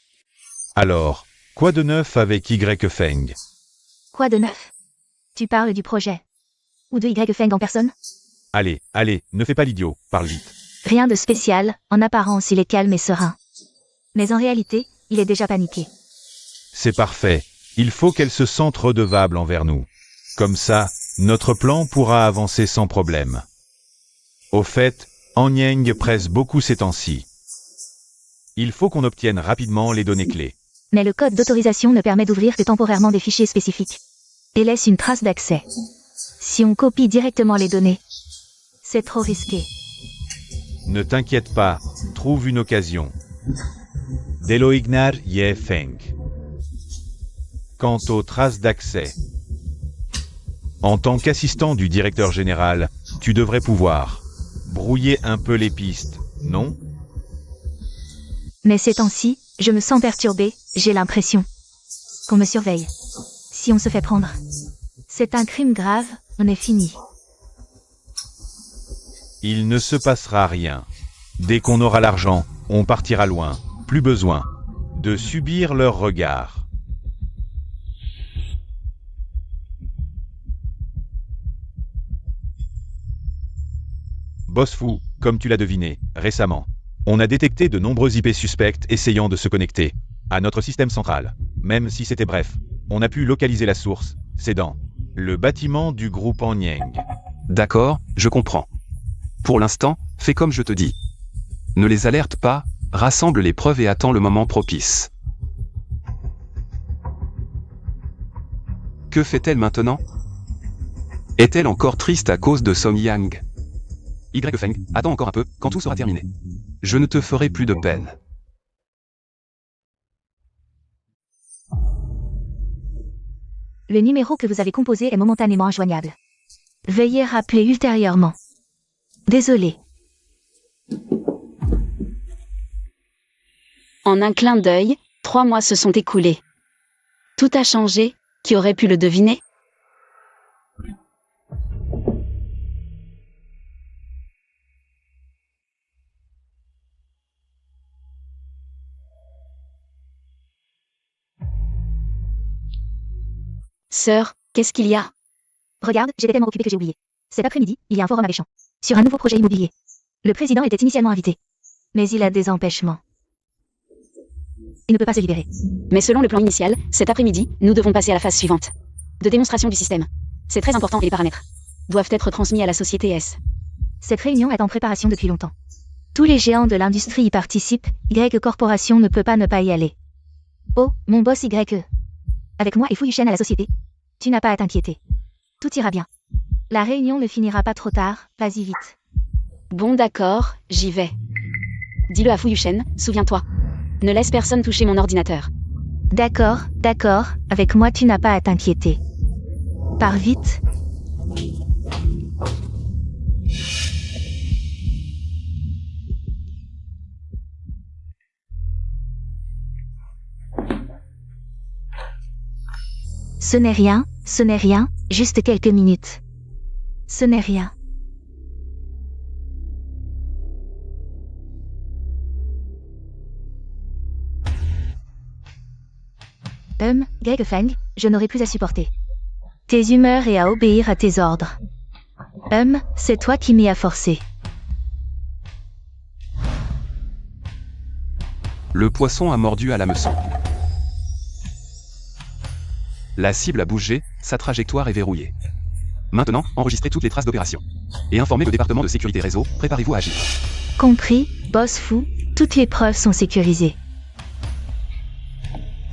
Alors, quoi de neuf avec Y Feng? Quoi de neuf? Tu parles du projet. Ou de Y Feng en personne? Allez, ne fais pas l'idiot, parle vite. Rien de spécial, en apparence il est calme et serein. Mais en réalité, il est déjà paniqué. C'est parfait. Il faut qu'elle se sente redevable envers nous. Comme ça, notre plan pourra avancer sans problème. Au fait, Anyeng presse beaucoup ces temps-ci. Il faut qu'on obtienne rapidement les données clés. Mais le code d'autorisation ne permet d'ouvrir que temporairement des fichiers spécifiques. Et laisse une trace d'accès. Si on copie directement les données, c'est trop risqué. Ne t'inquiète pas, trouve une occasion. Deloignar Ye Feng. Quant aux traces d'accès, en tant qu'assistant du directeur général, tu devrais pouvoir brouiller un peu les pistes, non? Mais ces temps-ci, je me sens perturbée, j'ai l'impression qu'on me surveille. Si on se fait prendre, c'est un crime grave, on est fini. Il ne se passera rien. Dès qu'on aura l'argent, on partira loin. Plus besoin de subir leur regard. Boss fou, comme tu l'as deviné, récemment, on a détecté de nombreux IP suspects essayant de se connecter à notre système central. Même si c'était bref, on a pu localiser la source, c'est dans le bâtiment du groupe Anyeng. D'accord, je comprends. Pour l'instant, fais comme je te dis. Ne les alerte pas, rassemble les preuves et attends le moment propice. Que fait-elle maintenant? Est-elle encore triste à cause de Song Yang? Y Feng, attends encore un peu, quand tout sera terminé. Je ne te ferai plus de peine. Le numéro que vous avez composé est momentanément injoignable. Veuillez rappeler ultérieurement. Désolé. En un clin d'œil, 3 mois se sont écoulés. Tout a changé, qui aurait pu le deviner? Sœur, qu'est-ce qu'il y a? Regarde, j'étais tellement occupée que j'ai oublié. Cet après-midi, il y a un forum à Béchamp. Sur un nouveau projet immobilier. Le président était initialement invité. Mais il a des empêchements. Il ne peut pas se libérer. Mais selon le plan initial, cet après-midi, nous devons passer à la phase suivante. De démonstration du système. C'est très important et les paramètres doivent être transmis à la société S. Cette réunion est en préparation depuis longtemps. Tous les géants de l'industrie y participent, Y Corporation ne peut pas ne pas y aller. Oh, mon boss YE. Avec moi et Fu Yuchen à la société. Tu n'as pas à t'inquiéter. Tout ira bien. La réunion ne finira pas trop tard, vas-y vite. Bon d'accord, j'y vais. Dis-le à Fu Yuchen, souviens-toi. Ne laisse personne toucher mon ordinateur. D'accord, d'accord, avec moi tu n'as pas à t'inquiéter. Pars vite. Ce n'est rien, juste quelques minutes. Ce n'est rien. Greg Feng, je n'aurai plus à supporter tes humeurs et à obéir à tes ordres. C'est toi qui m'y as forcé. Le poisson a mordu à l'hameçon. La cible a bougé, sa trajectoire est verrouillée. Maintenant, enregistrez toutes les traces d'opération. Et informez le département de sécurité réseau, préparez-vous à agir. Compris, boss fou, toutes les preuves sont sécurisées.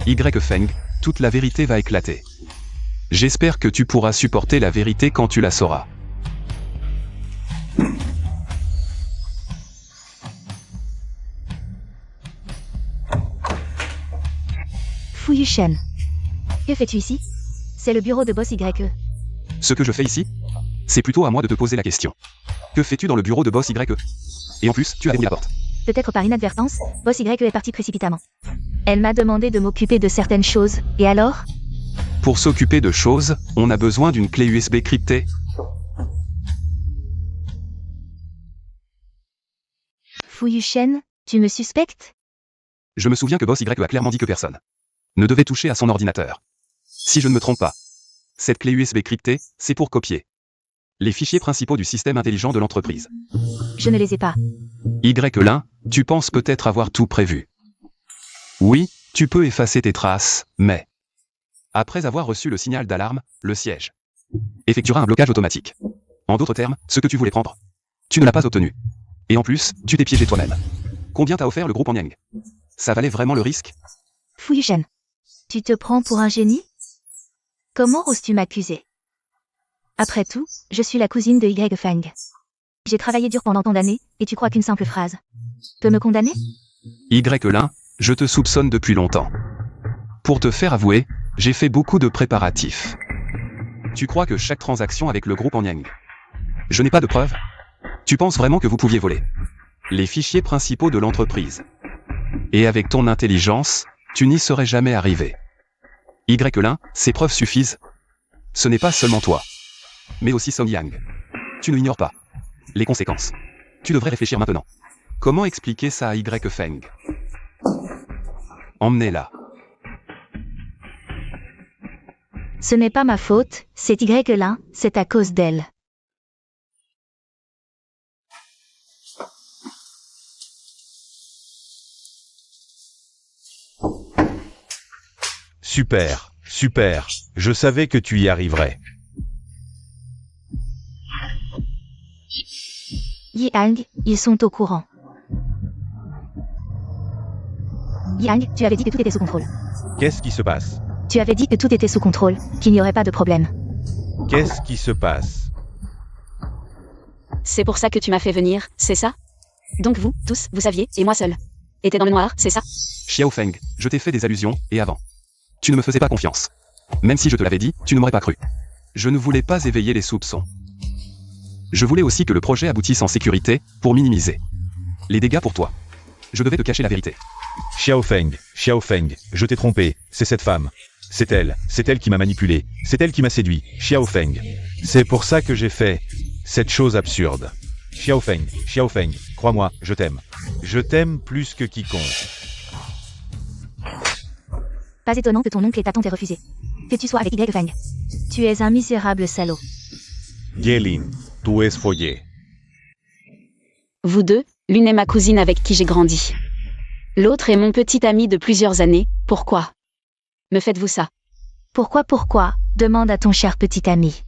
Y Feng, toute la vérité va éclater. J'espère que tu pourras supporter la vérité quand tu la sauras. Fu Yuchen. Que fais-tu ici? C'est le bureau de boss YE. Ce que je fais ici? C'est plutôt à moi de te poser la question. Que fais-tu dans le bureau de boss YE? Et en plus, tu as verrouillé la porte. Peut-être par inadvertance, boss YE est parti précipitamment. Elle m'a demandé de m'occuper de certaines choses, et alors? Pour s'occuper de choses, on a besoin d'une clé USB cryptée. Fu Yuchen, tu me suspectes? Je me souviens que boss Y a clairement dit que personne ne devait toucher à son ordinateur. Si je ne me trompe pas. Cette clé USB cryptée, c'est pour copier les fichiers principaux du système intelligent de l'entreprise. Je ne les ai pas. Y-Lin, tu penses peut-être avoir tout prévu. Oui, tu peux effacer tes traces, mais après avoir reçu le signal d'alarme, le siège effectuera un blocage automatique. En d'autres termes, ce que tu voulais prendre, tu ne l'as pas obtenu. Et en plus, tu t'es piégé toi-même. Combien t'a offert le groupe en Yang? Ça valait vraiment le risque? Fuyushen. Tu te prends pour un génie? Comment oses-tu m'accuser? Après tout, je suis la cousine de Y Feng. J'ai travaillé dur pendant tant d'années, et tu crois qu'une simple phrase peut me condamner? Y-Lin, je te soupçonne depuis longtemps. Pour te faire avouer, j'ai fait beaucoup de préparatifs. Tu crois que chaque transaction avec le groupe en Yang? Je n'ai pas de preuves. Tu penses vraiment que vous pouviez voler les fichiers principaux de l'entreprise? Et avec ton intelligence, tu n'y serais jamais arrivé. Y-Lin, ces preuves suffisent. Ce n'est pas seulement toi, mais aussi Song Yang. Tu ne ignores pas les conséquences. Tu devrais réfléchir maintenant. Comment expliquer ça à Y Feng? Emmenez-la. Ce n'est pas ma faute, c'est Y-Lin, c'est à cause d'elle. Super, super, je savais que tu y arriverais. Yang, ils sont au courant. Yang, tu avais dit que tout était sous contrôle. Qu'est-ce qui se passe? Tu avais dit que tout était sous contrôle, qu'il n'y aurait pas de problème. Qu'est-ce qui se passe? C'est pour ça que tu m'as fait venir, c'est ça? Donc vous, tous, vous saviez, et moi seul. Était dans le noir, c'est ça? Xiao Feng, je t'ai fait des allusions, et avant. Tu ne me faisais pas confiance. Même si je te l'avais dit, tu ne m'aurais pas cru. Je ne voulais pas éveiller les soupçons. Je voulais aussi que le projet aboutisse en sécurité, pour minimiser les dégâts pour toi. Je devais te cacher la vérité. Xiao Feng, je t'ai trompé, c'est cette femme. C'est elle qui m'a manipulé, c'est elle qui m'a séduit, Xiao Feng. C'est pour ça que j'ai fait cette chose absurde. Xiao Feng, crois-moi, je t'aime. Je t'aime plus que quiconque. Pas étonnant que ton oncle et ta tante aient refusé. Que tu sois avec Y Feng. Tu es un misérable salaud. Yelin, tu es follé. Vous deux, l'une est ma cousine avec qui j'ai grandi. L'autre est mon petit ami de plusieurs années, pourquoi me faites-vous ça? Pourquoi, demande à ton cher petit ami.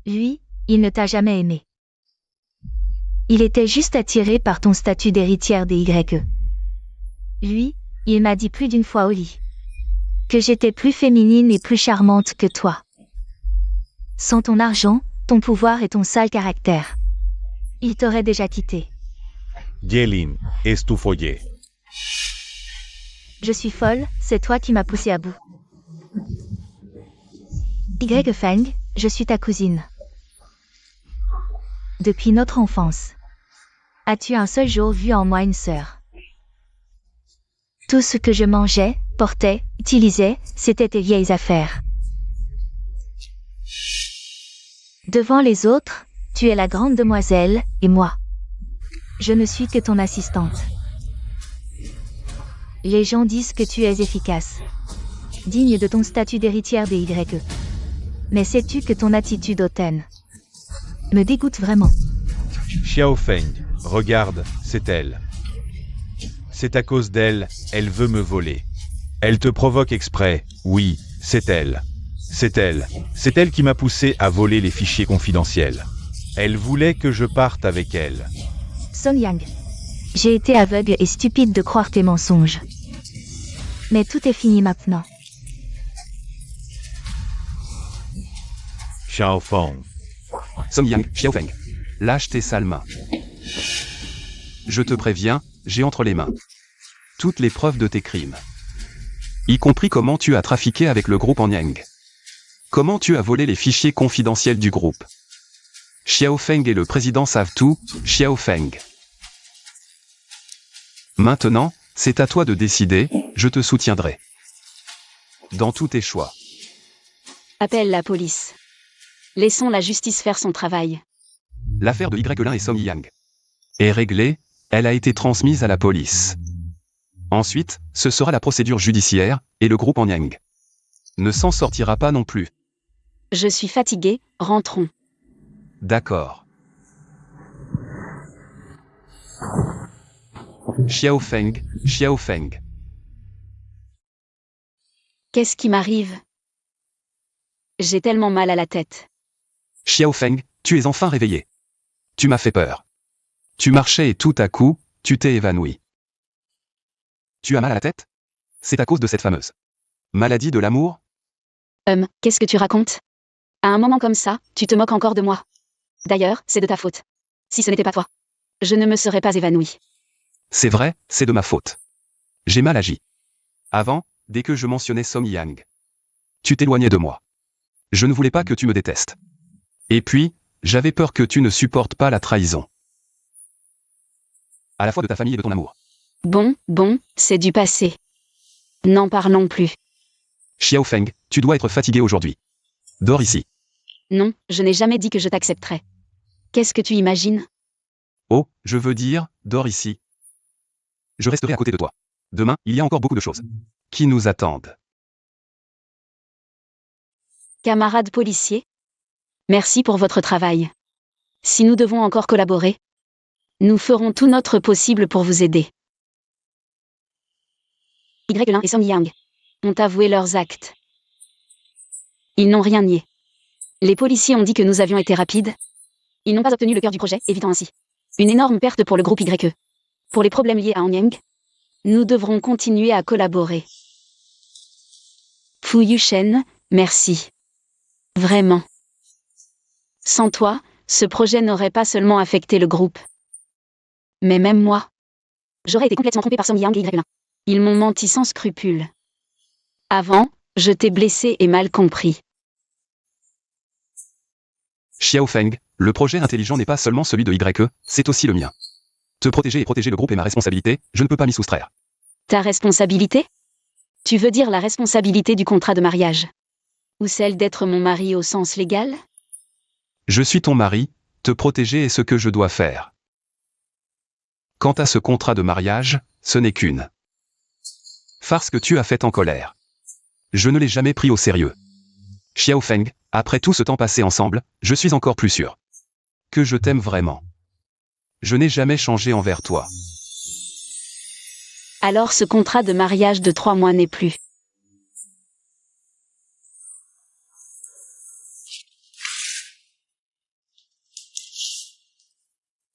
Lui, il ne t'a jamais aimé. Il était juste attiré par ton statut d'héritière des YE. Lui, il m'a dit plus d'une fois au lit que j'étais plus féminine et plus charmante que toi. Sans ton argent, ton pouvoir et ton sale caractère, il t'aurait déjà quitté. Yelin, es tu follé. Je suis folle, c'est toi qui m'as poussé à bout. Y Feng, je suis ta cousine. Depuis notre enfance. As-tu un seul jour vu en moi une sœur? Tout ce que je mangeais, portais, utilisais, c'était tes vieilles affaires. Devant les autres, tu es la grande demoiselle, et moi, je ne suis que ton assistante. Les gens disent que tu es efficace, digne de ton statut d'héritière des YE. Mais sais-tu que ton attitude hautaine me dégoûte vraiment? Xiao Feng, regarde, c'est elle. C'est à cause d'elle, elle veut me voler. Elle te provoque exprès, oui, c'est elle. C'est elle qui m'a poussé à voler les fichiers confidentiels. Elle voulait que je parte avec elle. Song Yang, j'ai été aveugle et stupide de croire tes mensonges. Mais tout est fini maintenant. Xiao Feng. Song Yang, Xiao Feng. Lâche tes sales mains. Je te préviens, j'ai entre les mains toutes les preuves de tes crimes. Y compris comment tu as trafiqué avec le groupe en Yang. Comment tu as volé les fichiers confidentiels du groupe. Xiao Feng et le président savent tout, Xiao Feng. Maintenant, c'est à toi de décider, je te soutiendrai. Dans tous tes choix. Appelle la police. Laissons la justice faire son travail. L'affaire de Y-Lin et Song Yang est réglée, elle a été transmise à la police. Ensuite, ce sera la procédure judiciaire, et le groupe en Yang ne s'en sortira pas non plus. Je suis fatiguée, rentrons. D'accord. Xiao Feng. Qu'est-ce qui m'arrive? J'ai tellement mal à la tête. Xiao Feng, tu es enfin réveillé. Tu m'as fait peur. Tu marchais et tout à coup, tu t'es évanoui. Tu as mal à la tête? C'est à cause de cette fameuse maladie de l'amour? Qu'est-ce que tu racontes? À un moment comme ça, tu te moques encore de moi. D'ailleurs, c'est de ta faute. Si ce n'était pas toi, je ne me serais pas évanouie. C'est vrai, c'est de ma faute. J'ai mal agi. Avant, dès que je mentionnais Song Yang, tu t'éloignais de moi. Je ne voulais pas que tu me détestes. Et puis, j'avais peur que tu ne supportes pas la trahison. À la fois de ta famille et de ton amour. Bon, c'est du passé. N'en parlons plus. Xiao Feng, tu dois être fatigué aujourd'hui. Dors ici. Non, je n'ai jamais dit que je t'accepterais. Qu'est-ce que tu imagines? Oh, je veux dire, dors ici. Je resterai à côté de toi. Demain, il y a encore beaucoup de choses qui nous attendent. Camarades policiers, merci pour votre travail. Si nous devons encore collaborer, nous ferons tout notre possible pour vous aider. Y1 et Song Yang ont avoué leurs actes. Ils n'ont rien nié. Les policiers ont dit que nous avions été rapides. Ils n'ont pas obtenu le cœur du projet, évitant ainsi une énorme perte pour le groupe YE. Pour les problèmes liés à Anyang, nous devrons continuer à collaborer. Fu Yushen, merci. Vraiment. Sans toi, ce projet n'aurait pas seulement affecté le groupe, mais même moi. J'aurais été complètement trompé par Song Yang et Y1. Ils m'ont menti sans scrupule. Avant, je t'ai blessé et mal compris. Xiao Feng, le projet intelligent n'est pas seulement celui de YE, c'est aussi le mien. Te protéger et protéger le groupe est ma responsabilité, je ne peux pas m'y soustraire. Ta responsabilité? Tu veux dire la responsabilité du contrat de mariage? Ou celle d'être mon mari au sens légal? Je suis ton mari, te protéger est ce que je dois faire. Quant à ce contrat de mariage, ce n'est qu'une farce que tu as faite en colère. Je ne l'ai jamais pris au sérieux. Xiao Feng, après tout ce temps passé ensemble, je suis encore plus sûr que je t'aime vraiment. Je n'ai jamais changé envers toi. Alors ce contrat de mariage de 3 mois n'est plus.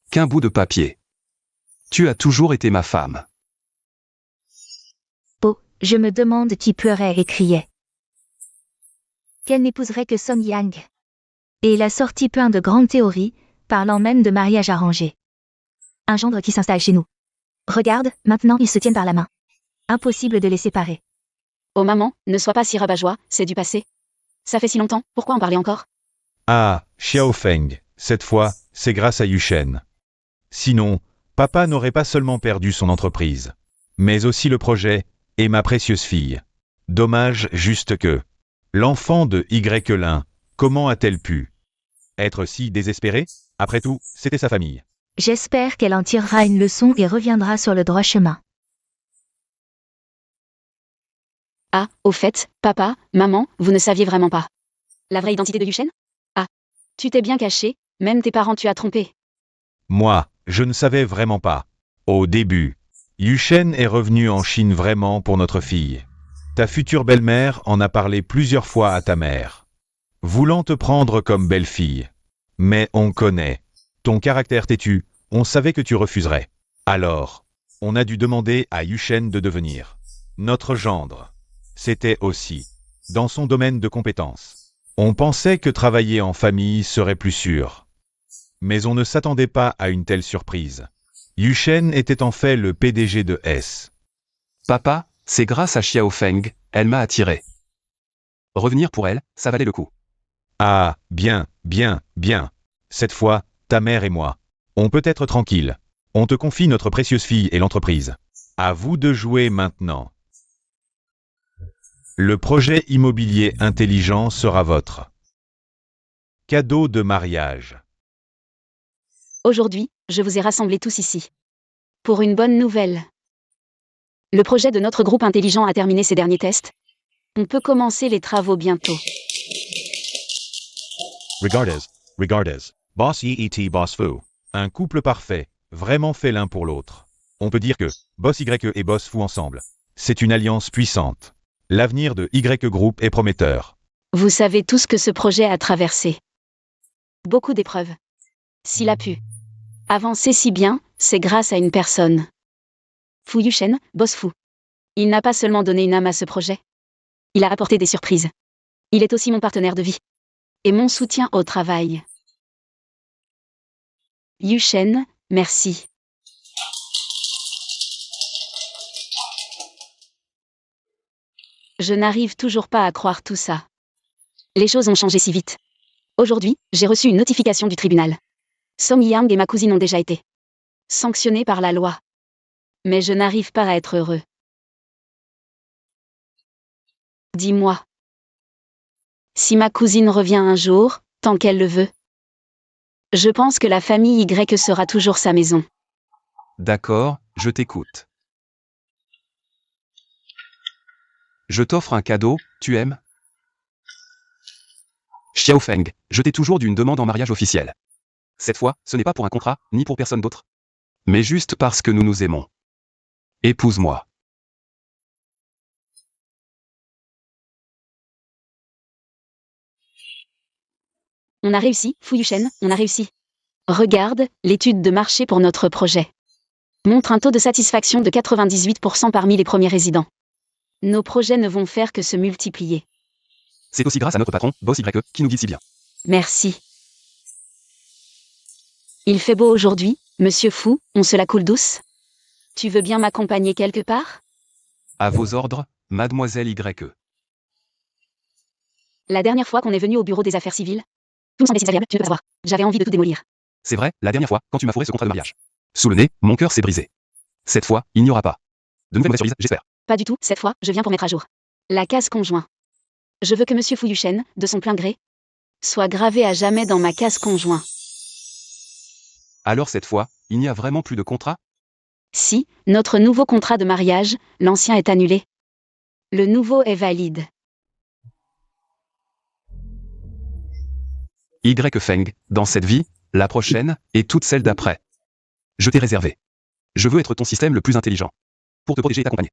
Qu'un bout de papier. Tu as toujours été ma femme. Oh, je me demande qui pleurait et criait. Qu'elle n'épouserait que Song Yang. Et il a sorti plein de grandes théories, parlant même de mariage arrangé. Un gendre qui s'installe chez nous. Regarde, maintenant ils se tiennent par la main. Impossible de les séparer. Oh maman, ne sois pas si rabat-joie, c'est du passé. Ça fait si longtemps, pourquoi en parler encore? Ah, Xiao Feng, cette fois, c'est grâce à Yushen. Sinon, papa n'aurait pas seulement perdu son entreprise, mais aussi le projet, et ma précieuse fille. Dommage juste que... L'enfant de Y1, comment a-t-elle pu être si désespérée? Après tout, c'était sa famille. J'espère qu'elle en tirera une leçon et reviendra sur le droit chemin. Ah, au fait, papa, maman, vous ne saviez vraiment pas la vraie identité de Yushen? Ah, tu t'es bien caché, même tes parents tu as trompé. Moi, je ne savais vraiment pas. Au début, Yushen est revenu en Chine vraiment pour notre fille. Ta future belle-mère en a parlé plusieurs fois à ta mère, voulant te prendre comme belle-fille. Mais on connaît ton caractère têtu, on savait que tu refuserais. Alors, on a dû demander à Yushen de devenir notre gendre. C'était aussi dans son domaine de compétences. On pensait que travailler en famille serait plus sûr. Mais on ne s'attendait pas à une telle surprise. Yushen était en fait le PDG de S. Papa, c'est grâce à Xiao Feng, elle m'a attiré. Revenir pour elle, ça valait le coup. Ah, bien. Cette fois, ta mère et moi, on peut être tranquille. On te confie notre précieuse fille et l'entreprise. À vous de jouer maintenant. Le projet immobilier intelligent sera votre cadeau de mariage. Aujourd'hui, je vous ai rassemblés tous ici pour une bonne nouvelle. Le projet de notre groupe intelligent a terminé ses derniers tests. On peut commencer les travaux bientôt. Regardez. Boss Yet Boss Fu. Un couple parfait, vraiment fait l'un pour l'autre. On peut dire que Boss YE et Boss Fu ensemble. C'est une alliance puissante. L'avenir de YE Group est prometteur. Vous savez tout ce que ce projet a traversé. Beaucoup d'épreuves. S'il a pu Avancer si bien, c'est grâce à une personne. Fu Yushen, boss Fu. Il n'a pas seulement donné une âme à ce projet. Il a apporté des surprises. Il est aussi mon partenaire de vie. Et mon soutien au travail. Yushen, merci. Je n'arrive toujours pas à croire tout ça. Les choses ont changé si vite. Aujourd'hui, j'ai reçu une notification du tribunal. Song Yang et ma cousine ont déjà été sanctionnés par la loi. Mais je n'arrive pas à être heureux. Dis-moi. Si ma cousine revient un jour, tant qu'elle le veut, je pense que la famille Y sera toujours sa maison. D'accord, je t'écoute. Je t'offre un cadeau, tu aimes? Xiaofeng, je t'ai toujours d'une demande en mariage officielle. Cette fois, ce n'est pas pour un contrat, ni pour personne d'autre. Mais juste parce que nous nous aimons. Épouse-moi. On a réussi, Fu Yushen, on a réussi. Regarde, l'étude de marché pour notre projet montre un taux de satisfaction de 98% parmi les premiers résidents. Nos projets ne vont faire que se multiplier. C'est aussi grâce à notre patron, Boss YE, qui nous guide si bien. Merci. Il fait beau aujourd'hui, Monsieur Fu, on se la coule douce? Tu veux bien m'accompagner quelque part? À vos ordres, Mademoiselle YE. La dernière fois qu'on est venu au bureau des affaires civiles, tout me semblait si désagréable, tu ne peux pas savoir. J'avais envie de tout démolir. C'est vrai, la dernière fois, quand tu m'as fourré ce contrat de mariage. Sous le nez, mon cœur s'est brisé. Cette fois, il n'y aura pas de nouvelles mauvaises surprises, j'espère. Pas du tout, cette fois, je viens pour mettre à jour la case conjoint. Je veux que Monsieur Fu Yushen, de son plein gré, soit gravé à jamais dans ma case conjoint. Alors cette fois, il n'y a vraiment plus de contrat? Si, notre nouveau contrat de mariage, l'ancien est annulé. Le nouveau est valide. Feng, dans cette vie, la prochaine, et toutes celles d'après. Je t'ai réservé. Je veux être ton système le plus intelligent. Pour te protéger et t'accompagner.